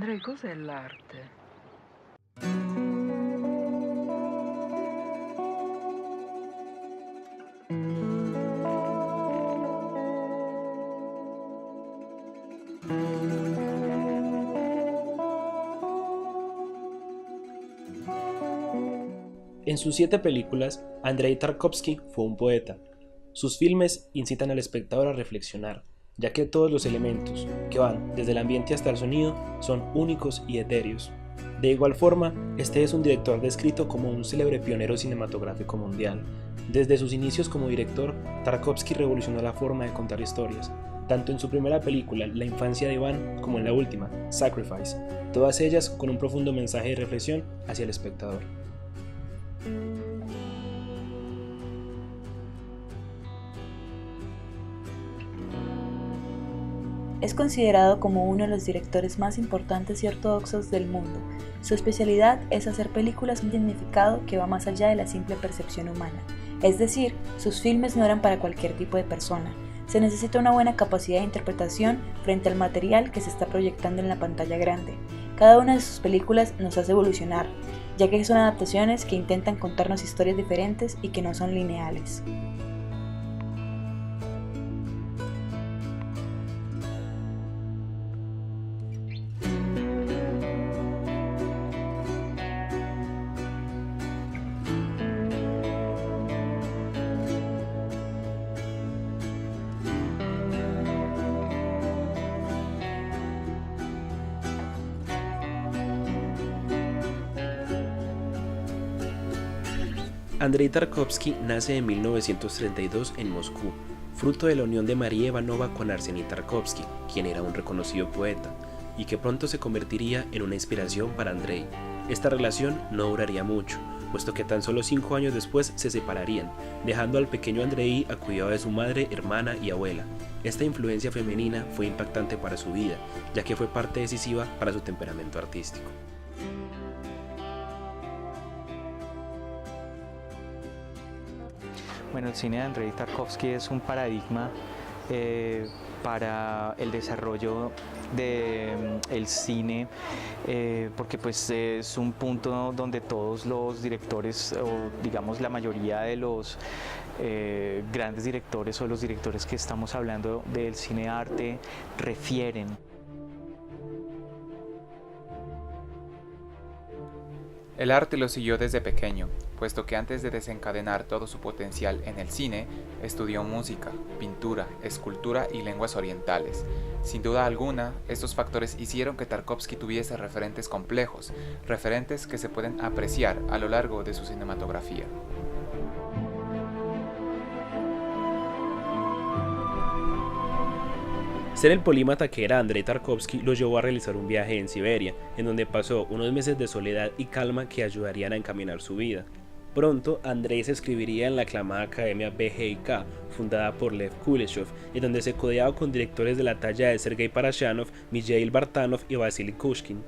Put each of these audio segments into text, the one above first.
Andrei, cos'è l'arte? En sus 7 películas, Andrei Tarkovsky fue un poeta. Sus filmes incitan al espectador a reflexionar, ya que todos los elementos, que van desde el ambiente hasta el sonido, son únicos y etéreos. De igual forma, este es un director descrito como un célebre pionero cinematográfico mundial. Desde sus inicios como director, Tarkovsky revolucionó la forma de contar historias, tanto en su primera película, La infancia de Iván, como en la última, Sacrifice, todas ellas con un profundo mensaje de reflexión hacia el espectador. Es considerado como uno de los directores más importantes y ortodoxos del mundo. Su especialidad es hacer películas con significado que va más allá de la simple percepción humana. Es decir, sus filmes no eran para cualquier tipo de persona. Se necesita una buena capacidad de interpretación frente al material que se está proyectando en la pantalla grande. Cada una de sus películas nos hace evolucionar, ya que son adaptaciones que intentan contarnos historias diferentes y que no son lineales. Andrei Tarkovsky nace en 1932 en Moscú, fruto de la unión de María Ivanova con Arseny Tarkovsky, quien era un reconocido poeta, y que pronto se convertiría en una inspiración para Andrei. Esta relación no duraría mucho, puesto que tan solo 5 años después se separarían, dejando al pequeño Andrei a cuidado de su madre, hermana y abuela. Esta influencia femenina fue impactante para su vida, ya que fue parte decisiva para su temperamento artístico. Bueno, el cine de Andrei Tarkovsky es un paradigma para el desarrollo del cine, porque pues es un punto donde todos los directores, o digamos la mayoría de los grandes directores o los directores que estamos hablando del cine arte refieren. El arte lo siguió desde pequeño, puesto que antes de desencadenar todo su potencial en el cine, estudió música, pintura, escultura y lenguas orientales. Sin duda alguna, estos factores hicieron que Tarkovsky tuviese referentes complejos, referentes que se pueden apreciar a lo largo de su cinematografía. Ser el polímata que era Andrei Tarkovsky lo llevó a realizar un viaje en Siberia, en donde pasó unos meses de soledad y calma que ayudarían a encaminar su vida. Pronto, Andrei se escribiría en la aclamada Academia BGK, fundada por Lev Kuleshov, en donde se codeaba con directores de la talla de Sergei Parashanov, Mijail Vartanov y Vasily Kushkin.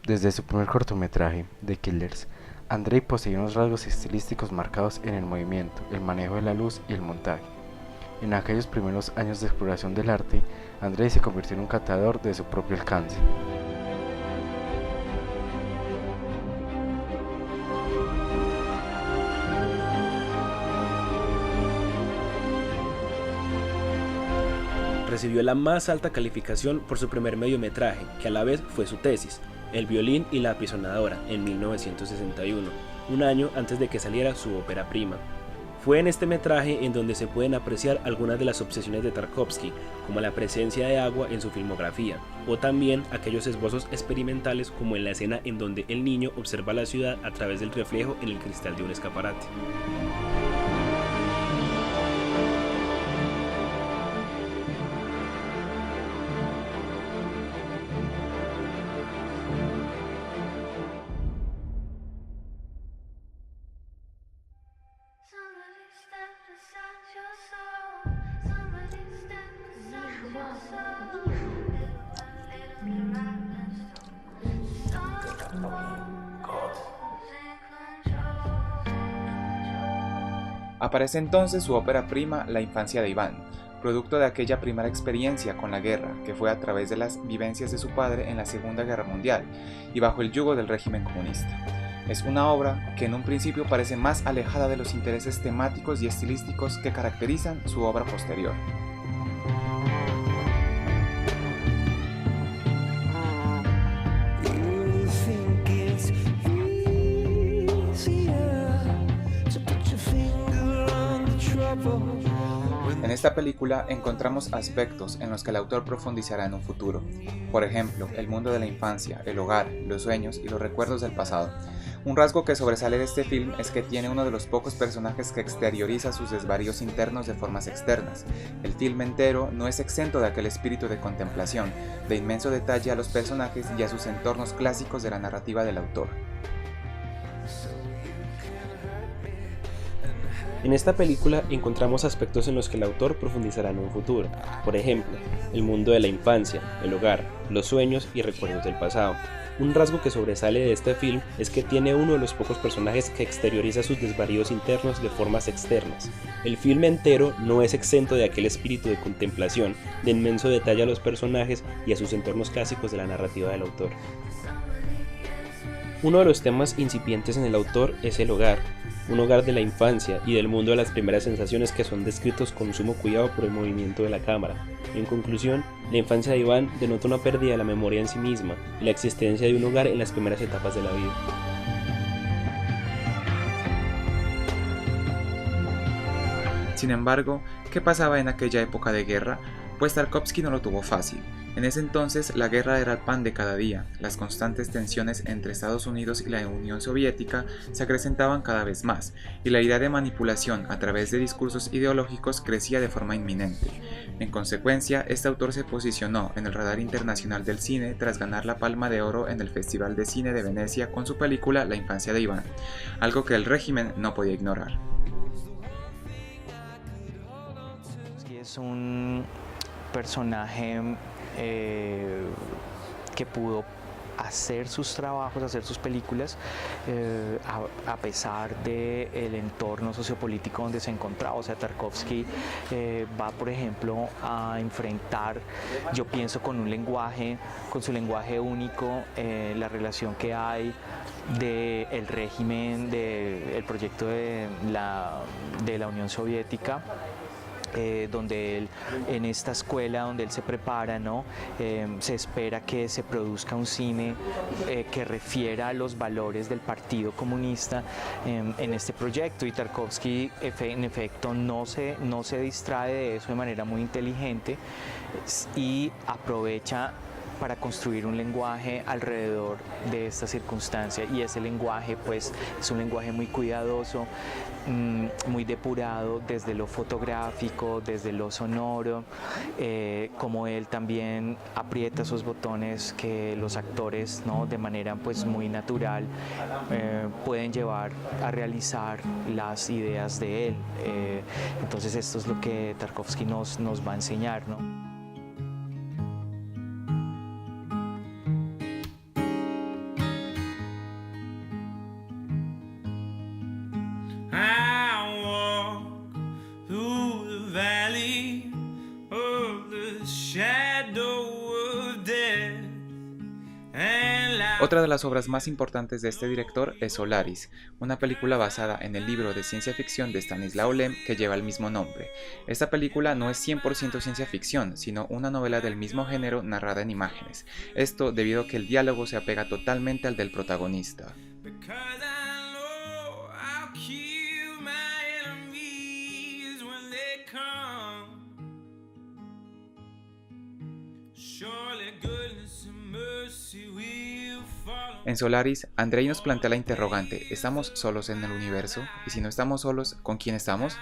Desde su primer cortometraje, The Killers, Andrei poseía unos rasgos estilísticos marcados en el movimiento, el manejo de la luz y el montaje. En aquellos primeros años de exploración del arte, Andrei se convirtió en un catador de su propio alcance. Recibió la más alta calificación por su primer mediometraje, que a la vez fue su tesis, El violín y la apisonadora, en 1961, un año antes de que saliera su ópera prima. Fue en este metraje en donde se pueden apreciar algunas de las obsesiones de Tarkovsky, como la presencia de agua en su filmografía, o también aquellos esbozos experimentales como en la escena en donde el niño observa la ciudad a través del reflejo en el cristal de un escaparate. Aparece entonces su ópera prima La infancia de Iván, producto de aquella primera experiencia con la guerra, que fue a través de las vivencias de su padre en la Segunda Guerra Mundial y bajo el yugo del régimen comunista. Es una obra que en un principio parece más alejada de los intereses temáticos y estilísticos que caracterizan su obra posterior. En esta película encontramos aspectos en los que el autor profundizará en un futuro. Por ejemplo, el mundo de la infancia, el hogar, los sueños y los recuerdos del pasado. Un rasgo que sobresale de este film es que tiene uno de los pocos personajes que exterioriza sus desvaríos internos de formas externas. El film entero no es exento de aquel espíritu de contemplación, de inmenso detalle a los personajes y a sus entornos clásicos de la narrativa del autor. En esta película encontramos aspectos en los que el autor profundizará en un futuro, por ejemplo, el mundo de la infancia, el hogar, los sueños y recuerdos del pasado. Un rasgo que sobresale de este film es que tiene uno de los pocos personajes que exterioriza sus desvaríos internos de formas externas. El film entero no es exento de aquel espíritu de contemplación, de inmenso detalle a los personajes y a sus entornos clásicos de la narrativa del autor. Uno de los temas incipientes en el autor es el hogar, un hogar de la infancia y del mundo de las primeras sensaciones que son descritos con sumo cuidado por el movimiento de la cámara. En conclusión, la infancia de Iván denota una pérdida de la memoria en sí misma y la existencia de un hogar en las primeras etapas de la vida. Sin embargo, ¿qué pasaba en aquella época de guerra? Pues Tarkovsky no lo tuvo fácil. En ese entonces la guerra era el pan de cada día, las constantes tensiones entre Estados Unidos y la Unión Soviética se acrecentaban cada vez más, y la idea de manipulación a través de discursos ideológicos crecía de forma inminente. En consecuencia, este autor se posicionó en el radar internacional del cine tras ganar la Palma de Oro en el Festival de Cine de Venecia con su película La infancia de Iván, algo que el régimen no podía ignorar. Es un personaje que pudo hacer sus trabajos, hacer sus películas, a pesar del entorno sociopolítico donde se encontraba. O sea, Tarkovsky va, por ejemplo, a enfrentar, yo pienso, con su lenguaje único, la relación que hay del régimen, del proyecto de la Unión Soviética, donde él, en esta escuela donde él se prepara, ¿no? Se espera que se produzca un cine que refiera a los valores del Partido Comunista en este proyecto, y Tarkovsky en efecto no se distrae de eso de manera muy inteligente y aprovecha para construir un lenguaje alrededor de esta circunstancia, y ese lenguaje pues es un lenguaje muy cuidadoso, muy depurado desde lo fotográfico, desde lo sonoro, como él también aprieta esos botones que los actores, ¿no?, de manera pues muy natural pueden llevar a realizar las ideas de él. Entonces esto es lo que Tarkovsky nos va a enseñar, ¿no? Otra de las obras más importantes de este director es Solaris, una película basada en el libro de ciencia ficción de Stanislaw Lem que lleva el mismo nombre. Esta película no es 100% ciencia ficción, sino una novela del mismo género narrada en imágenes. Esto debido a que el diálogo se apega totalmente al del protagonista. En Solaris, Andrei nos plantea la interrogante: ¿estamos solos en el universo? Y si no estamos solos, ¿con quién estamos?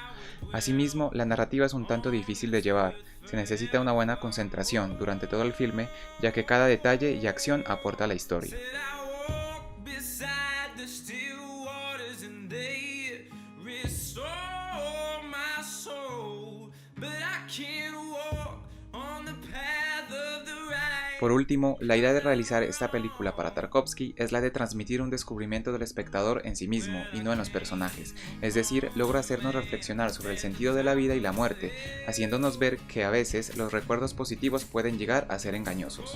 Asimismo, la narrativa es un tanto difícil de llevar, se necesita una buena concentración durante todo el filme, ya que cada detalle y acción aporta a la historia. Por último, la idea de realizar esta película para Tarkovsky es la de transmitir un descubrimiento del espectador en sí mismo y no en los personajes, es decir, logra hacernos reflexionar sobre el sentido de la vida y la muerte, haciéndonos ver que a veces los recuerdos positivos pueden llegar a ser engañosos.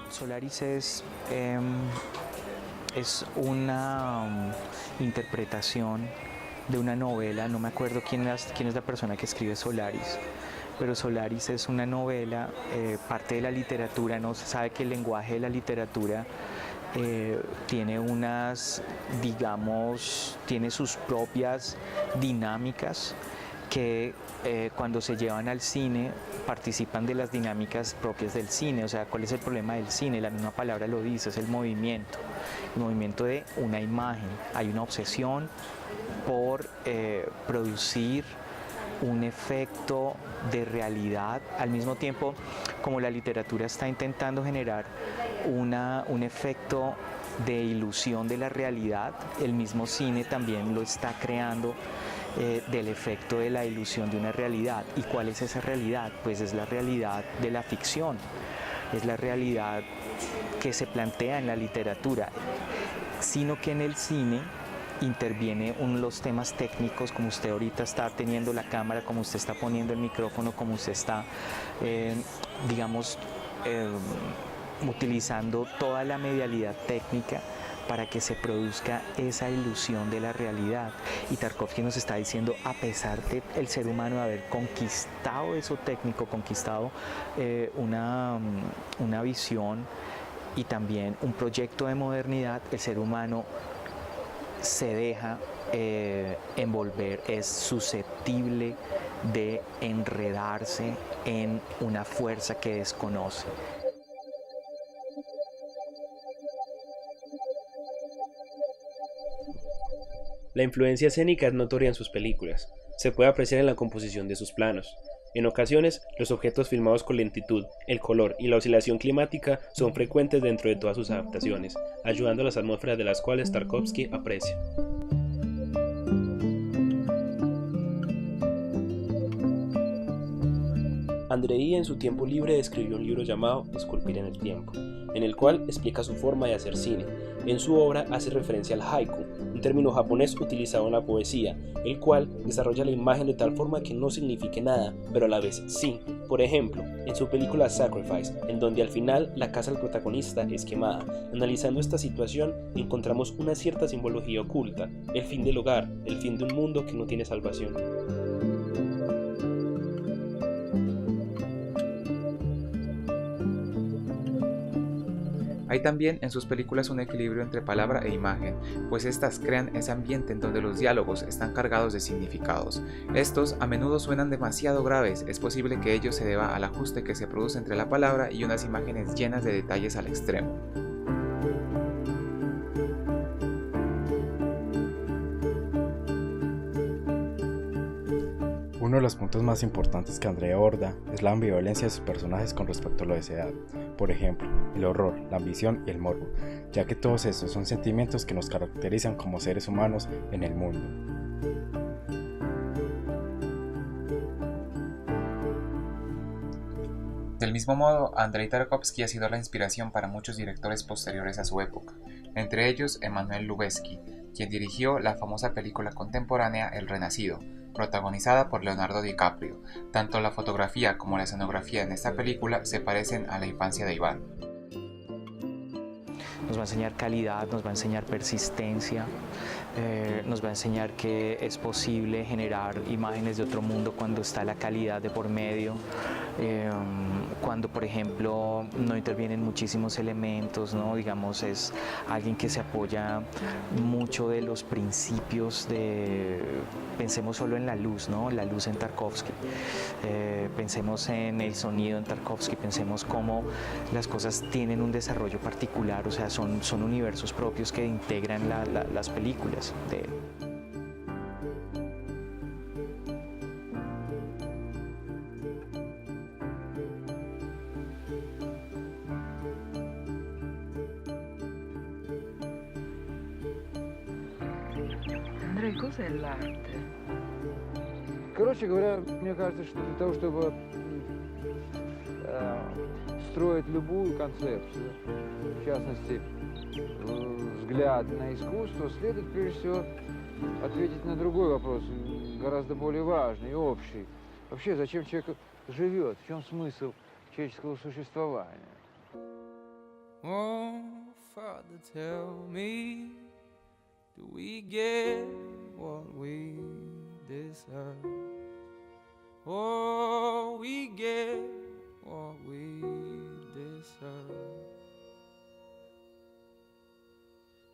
Solaris es una interpretación de una novela, no me acuerdo quién es la persona que escribe Solaris, pero Solaris es una novela, parte de la literatura, no se sabe que el lenguaje de la literatura tiene tiene sus propias dinámicas que cuando se llevan al cine participan de las dinámicas propias del cine. O sea, ¿cuál es el problema del cine? La misma palabra lo dice, es el movimiento de una imagen. Hay una obsesión por producir un efecto de realidad, al mismo tiempo como la literatura está intentando generar un efecto de ilusión de la realidad, el mismo cine también lo está creando del efecto de la ilusión de una realidad. ¿Y cuál es esa realidad? Pues es la realidad de la ficción, es la realidad que se plantea en la literatura, sino que en el cine interviene los temas técnicos, como usted ahorita está teniendo la cámara, como usted está poniendo el micrófono, como usted está, utilizando toda la medialidad técnica para que se produzca esa ilusión de la realidad. Y Tarkovsky nos está diciendo, a pesar de el ser humano haber conquistado eso técnico, conquistado una visión y también un proyecto de modernidad, el ser humano se deja envolver, es susceptible de enredarse en una fuerza que desconoce. La influencia escénica es notoria en sus películas, se puede apreciar en la composición de sus planos. En ocasiones, los objetos filmados con lentitud, el color y la oscilación climática son frecuentes dentro de todas sus adaptaciones, ayudando a las atmósferas de las cuales Tarkovsky aprecia. Andrei en su tiempo libre escribió un libro llamado Esculpir en el tiempo, en el cual explica su forma de hacer cine. En su obra hace referencia al haiku, un término japonés utilizado en la poesía, el cual desarrolla la imagen de tal forma que no signifique nada, pero a la vez sí. Por ejemplo, en su película Sacrifice, en donde al final la casa del protagonista es quemada. Analizando esta situación, encontramos una cierta simbología oculta, el fin del hogar, el fin de un mundo que no tiene salvación. Hay también en sus películas un equilibrio entre palabra e imagen, pues estas crean ese ambiente en donde los diálogos están cargados de significados. Estos a menudo suenan demasiado graves, es posible que ello se deba al ajuste que se produce entre la palabra y unas imágenes llenas de detalles al extremo. Uno de los puntos más importantes que Andrei aborda es la ambivalencia de sus personajes con respecto a lo deseado. Por ejemplo, el horror, la ambición y el morbo, ya que todos estos son sentimientos que nos caracterizan como seres humanos en el mundo. Del mismo modo, Andrei Tarkovsky ha sido la inspiración para muchos directores posteriores a su época, entre ellos Emanuel Lubezki, quien dirigió la famosa película contemporánea El Renacido, protagonizada por Leonardo DiCaprio. Tanto la fotografía como la escenografía en esta película se parecen a la infancia de Iván. Nos va a enseñar calidad, nos va a enseñar persistencia, nos va a enseñar que es posible generar imágenes de otro mundo cuando está la calidad de por medio, cuando por ejemplo no intervienen muchísimos elementos, ¿no? Digamos, es alguien que se apoya mucho de los principios pensemos solo en la luz, ¿no? La luz en Tarkovsky, pensemos en el sonido en Tarkovsky, pensemos cómo las cosas tienen un desarrollo particular, o sea, son universos propios que integran las películas de él. Andrei, cos'è l'arte? Короче говоря, мне кажется, что для того, чтобы строить любую концепцию, в частности, взгляд на искусство, следует прежде всего ответить на другой вопрос, гораздо более важный и общий. Вообще, зачем человек живет, в чем смысл человеческого существования? Oh, Father, tell me, do we get what we deserve? Oh, we get what we deserve.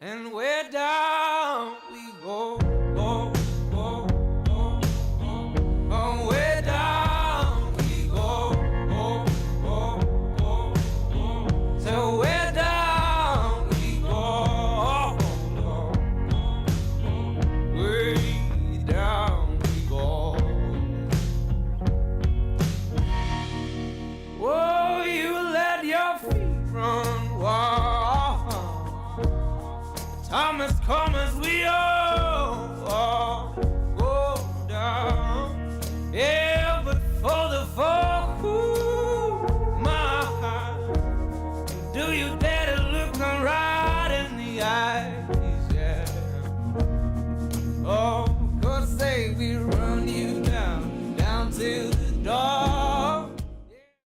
And where down we go, oh, oh, oh, oh, oh, where down we go, oh, oh, oh, oh. So where down we go, oh, oh, oh, way down we go. Oh, you let your feet run wild. Time has come as we all